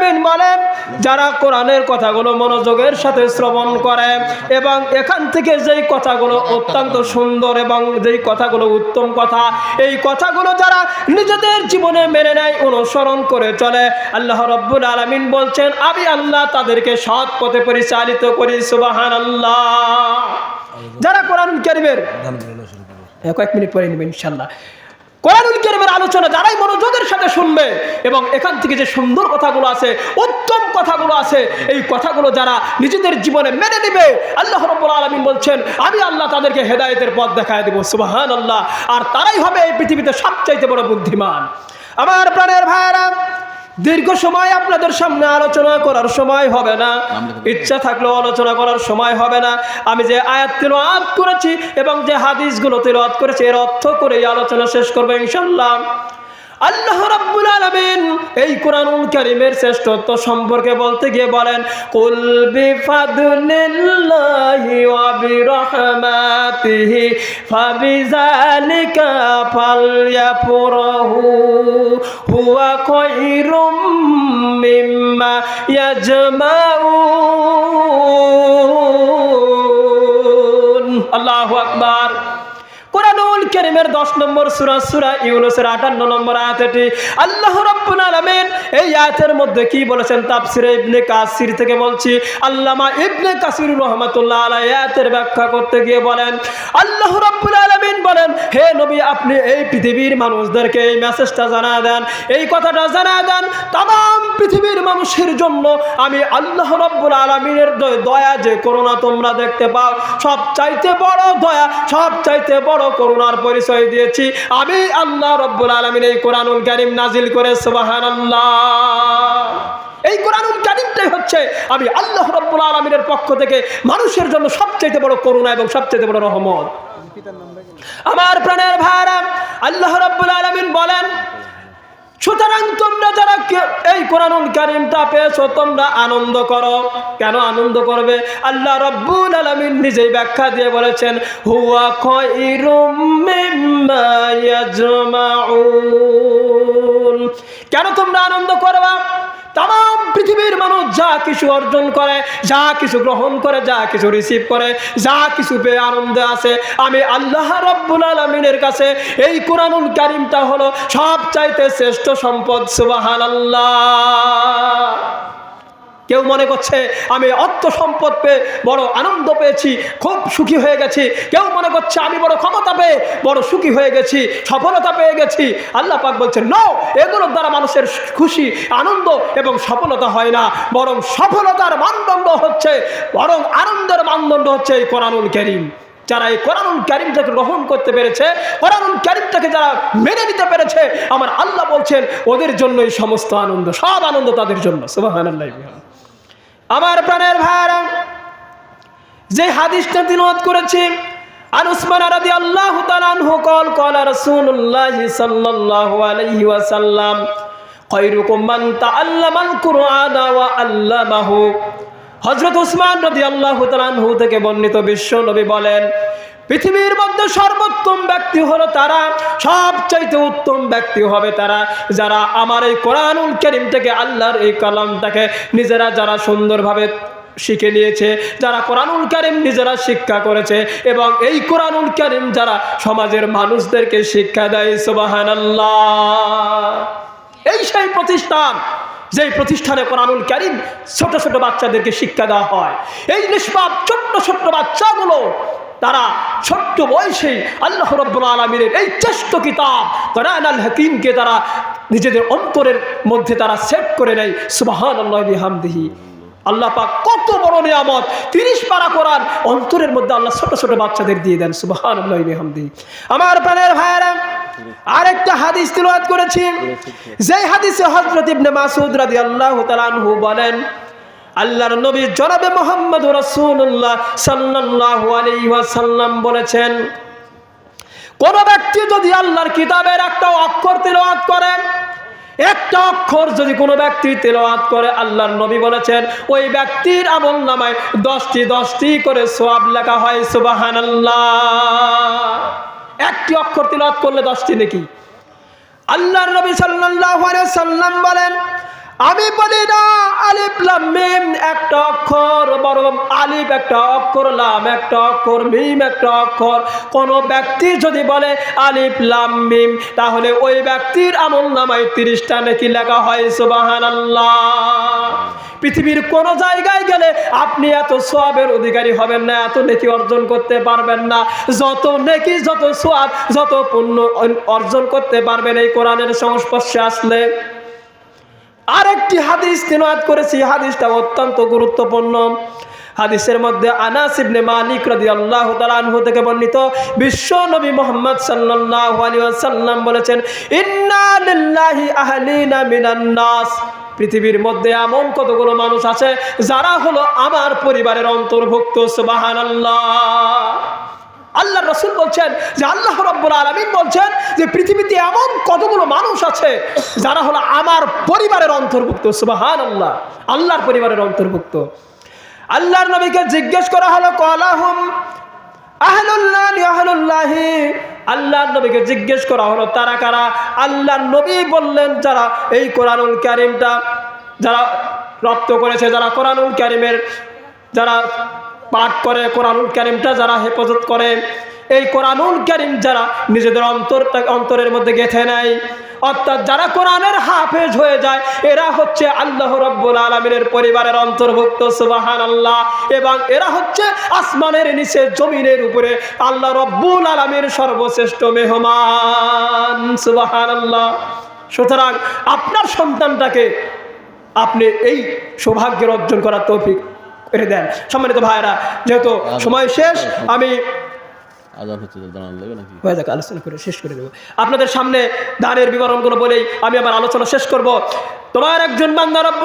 আলামিন বলেন, যারা কোরআনের কথাগুলো মনোযোগের সাথে শ্রবণ করে এবং এখান থেকে যেই কথাগুলো অত্যন্ত সুন্দর এবং যেই কথাগুলো উত্তম কথা, এই কথাগুলো যারা নিজেদের জীবনে মেনে নেয়, অনুসরণ করে চলে, আল্লাহ রাব্বুল আলামিন বলছেন আমি আল্লাহ তাদেরকে সৎ পথে পরিচালিত করি। সুবহানাল্লাহ। যারা কোরআনুল কারীমের কয়েক মিনিট পরে নেবেন ইনশাআল্লাহ, কোরআনুল কারীমের আলোচনা যারাই মনোযোগের সাথে শুনবে এবং এখান থেকে যে সুন্দর কথাগুলো আছে, উত্তম কথাগুলো আছে, এই কথাগুলো যারা নিজেদের জীবনে মেনে নেবে, আল্লাহ রাব্বুল আলামিন বলছেন আমি আল্লাহ তাদেরকে হেদায়েতের পথ দেখায় দেব। সুবহানাল্লাহ। আর তারাই হবে এই পৃথিবীতে সবচাইতে বড় বুদ্ধিমান। আমার প্রাণের ভাইরা, দীর্ঘ সময় আপনাদের সামনে আলোচনা করার সময় হবে না, ইচ্ছা থাকলেও আলোচনা করার সময় হবে না। আমি যে আয়াত তিলাওয়াত করেছি এবং যে হাদিসগুলো তিলাওয়াত করেছি এর অর্থ করে এই আলোচনা শেষ করব ইনশাআল্লাহ। আল্লাহ রাব্বুল আলামিন এই কোরআনুল কারীমের শ্রেষ্ঠত্ব সম্পর্কে বলতে গিয়ে বলেন, কুল বিফাদলিল্লাহি ওয়া বিরহমাতিহি ফাবিযালিকা ফালইফরাহু হুয়া খায়রুম মিম্মা ইয়াজমাউন। আল্লাহু আকবার। কোরআনুল কারীমের 10 নম্বর সূরা, সূরা ইউনূসের 58 নম্বর আয়াতটি আল্লাহ রাব্বুল আলামিন এই আয়াতের মধ্যে কি বলেছেন তাফসীরে ইবনে কাসির থেকে বলছি। আল্লামা ইবনে কাসির রাহমাতুল্লাহ আলাইহি আয়াতের ব্যাখ্যা করতে গিয়ে বলেন, আল্লাহ রাব্বুল আলামিন বলেন, হে নবী আপনি এই পৃথিবীর মানুষদেরকে এই মেসেজটা জানায় দেন, এই কথাটা জানায় দেন तमाम পৃথিবীর মানুষের জন্য আমি আল্লাহ রাব্বুল আলামিনের দয়া যে করুণা তোমরা দেখতে পাও, সবচাইতে বড় দয়া, সবচাইতে বড় করুণার পরিচয় দিয়েছি আমি আল্লাহ রাব্বুল আলামিন এই কোরআনুল কারীম নাজিল করে। সুবহানাল্লাহ। এই কোরআনুল কারীমটাই হচ্ছে আমি আল্লাহ রাব্বুল আলামিনের পক্ষ থেকে মানুষের জন্য সবচেয়ে বড় করুণা এবং সবচেয়ে বড় রহমত। আমার প্রাণের ভাইরা, আল্লাহ রাব্বুল আলামিন বলেন, সুতরাং তোমরা যারা এই কোরআনুল কারীমটা পেয়েছো তোমরা আনন্দ করো। কেন আনন্দ করবে? আল্লাহ রাব্বুল আলামিন নিজেই ব্যাখ্যা দিয়ে বলেছেন, হুয়া খায়রুম মিম্মা ইয়াজমাউন। কেন তোমরা আনন্দ করবা? तमाम পৃথিবীর মানুষ যা কিছু অর্জন করে, যা কিছু গ্রহণ করে, যা কিছু রিসিভ করে, যা কিছু পেয়ে আনন্দে আছে, আমি আল্লাহ রাব্বুল আলামিনের কাছে এই কোরআনুল কারীমটা হলো সবচাইতে শ্রেষ্ঠ সম্পদ। সুবহানাল্লাহ। কেউ মনে করছে আমি অর্থ সম্পদ পেয়ে বড় আনন্দ পেয়েছি, খুব সুখী হয়ে গেছি। কেউ মনে করছে আমি বড় ক্ষমতা পেয়ে বড় সুখী হয়ে গেছি, সফলতা পেয়ে গেছি। আল্লাহ পাক বলছেন, নো, এগুলোর দ্বারা মানুষের খুশি, আনন্দ এবং সফলতা হয় না, বরং সফলতার মানদণ্ড হচ্ছে, বরং আনন্দের মানদণ্ড হচ্ছে এই কোরআনুল কারীম। যারা এই কোরআনুল কারীমটাকে গ্রহণ করতে পেরেছে, কোরআনুল কারীমটাকে যারা মেনে নিতে পেরেছে, আমার আল্লাহ বলছেন ওদের জন্যই সমস্ত আনন্দ, সব আনন্দ তাদের জন্য। সুবহানাল্লাহ। আমার প্রাণের ভাইরা, যে হাদিসটা তিলাওয়াত করেছি, আন উসমান রাদিয়াল্লাহু তাআলা আনহু قال قال رسول الله صلى الله عليه وسلم خيركم من تعلم القرآن وعلمه। হযরত উসমান রাদিয়াল্লাহু তাআলা আনহু থেকে বর্ণিত, বিশ্ব নবী বলেন, পৃথিবীর মধ্যে সর্বোত্তম ব্যক্তি হলো তারা, সবচাইতে উত্তম ব্যক্তি হবে তারা যারা আমার এই কোরআনুল কারীম থেকে, আল্লাহর এই কালামটাকে নিজেরা যারা সুন্দরভাবে শিখে নিয়েছে, যারা কোরআনুল কারীম নিজেরা শিক্ষা করেছে এবং এই কোরআনুল কারীম যারা সমাজের মানুষদেরকে শিক্ষা দেয়। সুবহানাল্লাহ। এই সেই প্রতিষ্ঠান, যেই প্রতিষ্ঠানে কোরআনুল কারীম ছোট ছোট বাচ্চাদেরকে শিক্ষা দেওয়া হয়। এই নিষ্পাপ ছোট্ট ছোট্ট বাচ্চাগুলো তারা ছোট্ট বয়সে আল্লাহ রাব্বুল আলামিনের এই শ্রেষ্ঠ কিতাব কোরআনুল হাকীমকে তারা নিজেদের অন্তরের মধ্যে তারা সেট করে নেয়। সুবহানাল্লাহি বিহামদিহি। আল্লাহ পাক কত বড় নিয়ামত, 30 পারা কোরআন অন্তরের মধ্যে আল্লাহ ছোট ছোট বাচ্চাদের দিয়ে দেন। সুবহানাল্লাহি বিহামদিহি। আমার প্রাণের ভাইরা, আরেকটা হাদিস তিলাওয়াত করেছি, যেই হাদিসে হযরত ইবনে মাসউদ রাদিয়াল্লাহু তাআলা আনহু বলেন, আল্লাহর নবী জনাবে মুহাম্মদ রাসূলুল্লাহ সাল্লাল্লাহু আলাইহি ওয়াসাল্লাম বলেছেন, কোন ব্যক্তি যদি আল্লাহর কিতাবের একটা অক্ষর তিলাওয়াত করে, একটা অক্ষর যদি কোনো ব্যক্তি তিলাওয়াত করে, আল্লাহর নবী বলেছেন ওই ব্যক্তির আমলনামায় 10টি করে সওয়াব লেখা হয়। সুবহানাল্লাহ। একটি অক্ষর তিলাওয়াত করলে 10টি নেকি। আল্লাহর নবী সাল্লাল্লাহু আলাইহি ওয়াসাল্লাম বলেন, আমি বলি না আলিফ লাম মিম একটা অক্ষর, বরং আলিফ একটা অক্ষর, লাম একটা অক্ষর, মিম একটা অক্ষর। কোন ব্যক্তি যদি বলে আলিফ লাম মিম, তাহলে ওই ব্যক্তির আমলনামায় 30টা নেকি লেখা হয়। সুবহানাল্লাহ। পৃথিবীর কোন জায়গায় গেলে আপনি এত সওয়াবের অধিকারী হবেন না, এত নেকি অর্জন করতে পারবেন না। যত নেকি, যত সওয়াব, যত পুণ্য অর্জন করতে পারবেন এই কোরআনের সংস্পর্শে আসলে। আরেকটি হাদিস তিলাওয়াত করেছি, হাদিসটা অত্যন্ত গুরুত্বপূর্ণ। হাদিসের মধ্যে আনাস ইবনে মালিক রাদিয়াল্লাহু তাআলা আনহু থেকে বর্ণিত, বিশ্ব নবী মুহাম্মদ সাল্লাল্লাহু আলাইহি ওয়াসাল্লাম বলেছেন, ইন্না লিল্লাহি আহলিনা মিনান নাস। পৃথিবীর মধ্যে এমন কতগুলো মানুষ আছে যারা হলো আমার পরিবারের অন্তর্ভুক্ত। সুবহানাল্লাহ। আল্লাহ রাসূল বলছেন যে আল্লাহ রাব্বুল আলামিন বলছেন যে পৃথিবীতে এমন কতগুলো মানুষ আছে যারা হলো আমার পরিবারের অন্তর্ভুক্ত। সুবহানাল্লাহ। আল্লাহর পরিবারের অন্তর্ভুক্ত। আল্লাহর নবীকে জিজ্ঞেস করা হলো, ক্বালাহুম আহলুল্লাহি আহলুল্লাহি। আল্লাহর নবীকে জিজ্ঞেস করা হলো তারা কারা? আল্লাহর নবী বললেন, যারা এই কোরআনুল কারীমটা যারা রপ্ত করেছে, যারা কোরআনুল কারীমের যারা পাঠ করে, কোরআনুল কারীমটা যারা হেফাজত করে, এই কোরআনুল কারীম যারা নিজেদের অন্তরের মধ্যে গেঁথে নেয়, অর্থাৎ যারা কোরআনের হাফেজ হয়ে যায়, এরা হচ্ছে আল্লাহ রাব্বুল আলামিনের পরিবারের অন্তর্ভুক্ত। সুবহানাল্লাহ। এবং এরা হচ্ছে আসমানের নিচে জমিনের উপরে আল্লাহ রাব্বুল আলামিনের সর্বশ্রেষ্ঠ মেহমান। সুবহানাল্লাহ। সুতরাং আপনার সন্তানটাকে আপনি এই সৌভাগ্যের অর্জন করার তৌফিক করে দেন। সম্মানিত ভাইরা, যেহেতু সময় শেষ, আমি আলোচনা করে শেষ করে দেবো। আপনাদের সামনে দানের বিবরণগুলো বলেই আমি আমার আলোচনা শেষ করব। তোমার একজন বান্দা রব্বুল